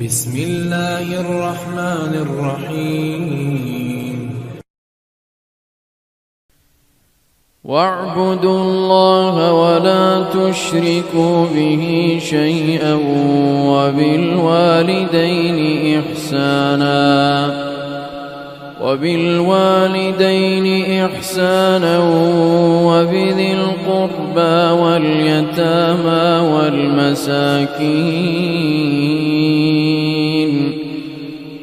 بسم الله الرحمن الرحيم واعبدوا الله ولا تشركوا به شيئا وبالوالدين إحسانا وبذي القربى واليتامى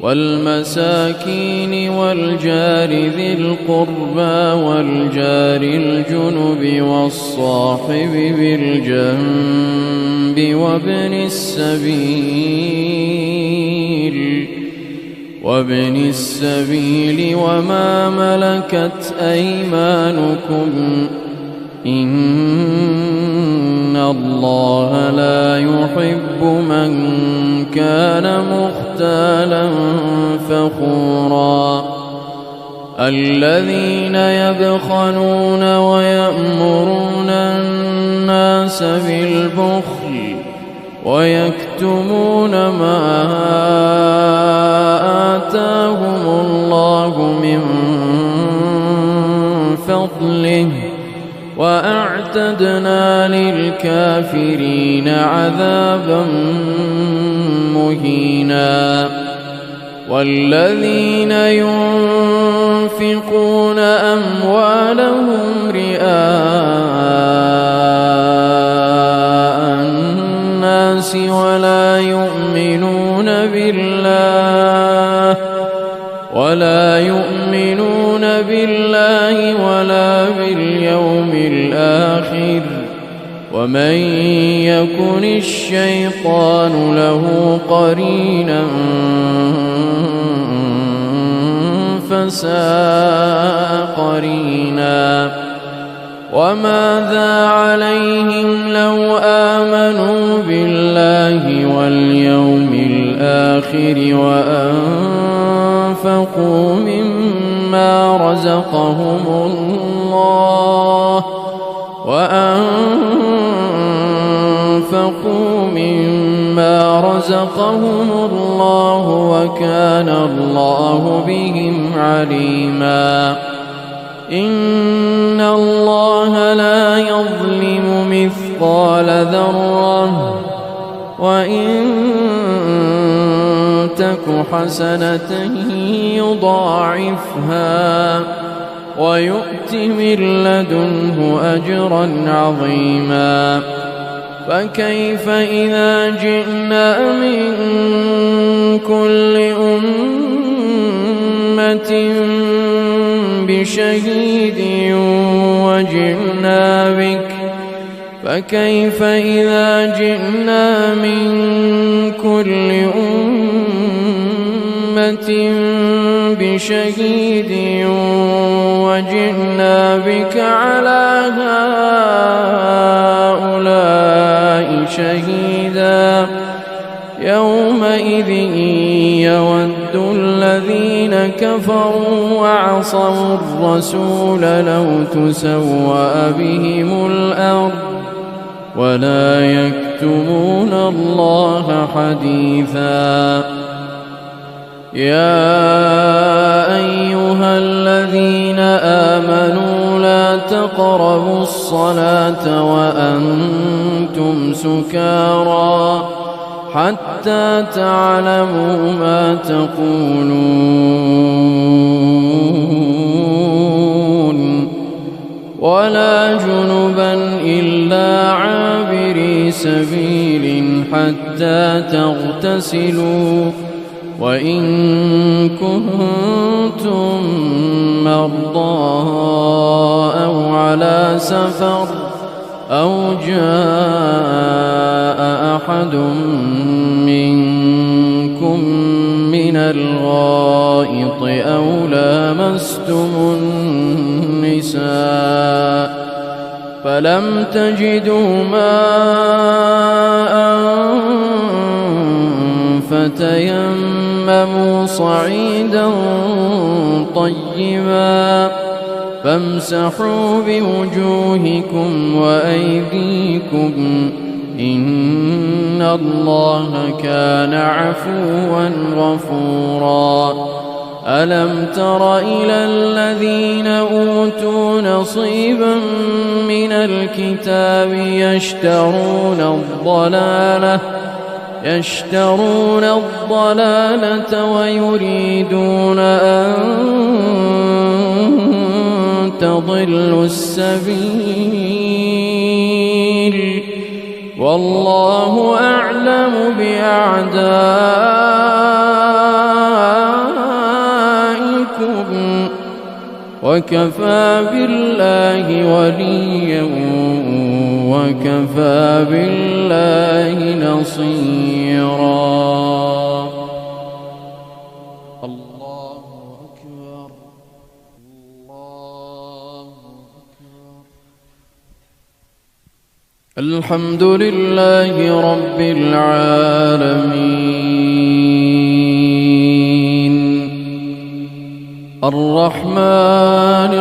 والمساكين والجار ذي القربى والجار الجنب والصاحب بالجنب وابن السبيل وما ملكت أيمانكم إن الله لا يحب من كان مختالا فخورا الذين يبخلون ويأمرون الناس بالبخل ويكتمون ما آتاهم الله من فضله وأعتدنا للكافرين عذابا مهينا والذين ينفقون أموالهم رئاء الناس ولا يؤمنون بالله ولا باليوم الآخر ومن يكن الشيطان له قرينا فساء قرينا وماذا عليهم لو آمنوا بالله واليوم الآخر وأنفقوا مما رزقهم الله وكان الله بهم عليما إن الله لا يظلم مثقال ذرة وإن تك حسنة يضاعفها ويؤت من لدنه أجرا عظيما فكيف إذا جئنا من كل أمة بشهيد فكيف إذا جئنا من كل أمة بشهيد وجئنا بك على هؤلاء شهيدا يومئذ يود الذين كفروا وعصوا الرسول لو تسوأ بهم الأرض ولا يكتمون الله حديثا يا أيها الذين آمنوا لا تقربوا الصلاة وأنتم سكارى حتى تعلموا ما تقولون ولا جنبا إلا عابري سبيل حتى تغتسلوا وإن كنتم مرضى أو على سفر أو جاء أحد منكم من الغائط أو لامستم النساء فلم تجدوا ماء فتيمموا صعيدا طيبا فامسحوا بوجوهكم وأيديكم إن الله كان عفوا غفورا ألم تر إلى الذين أوتوا نصيبا من الكتاب يشترون الضلالة ويريدون أن تضلوا السبيل والله أعلم بأعدائكم وكفى بالله وليا وكفى بالله نصيرا. الله أكبر الله أكبر. الحمد لله رب العالمين الرحمن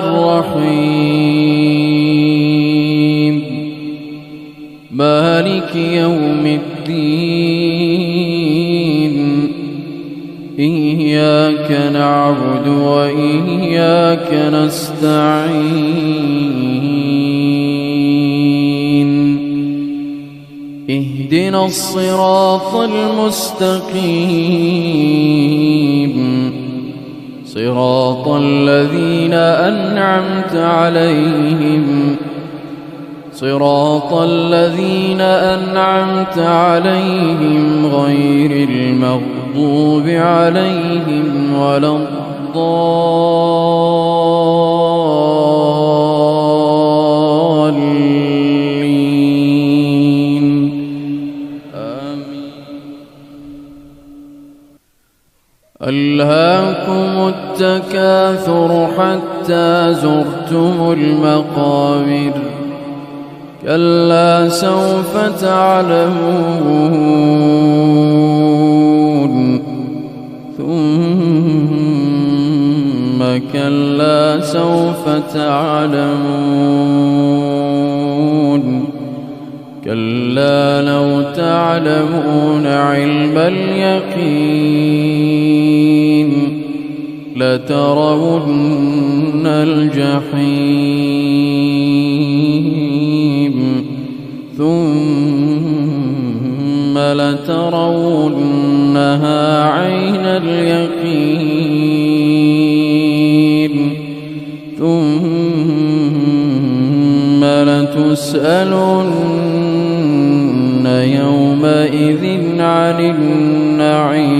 الرحيم مالك يوم الدين إياك نعبد وإياك نستعين اهدنا الصراط المستقيم صراط الذين أنعمت عليهم غير المغضوب عليهم ولا الضالين آمين. ألهاكم التكاثر حتى زرتم المقابر كلا سوف تعلمون ثم كلا سوف تعلمون كلا لو تعلمون علم اليقين لترون الجحيم ثم لترونها عين اليقين ثم لتسألن يومئذ عن النعيم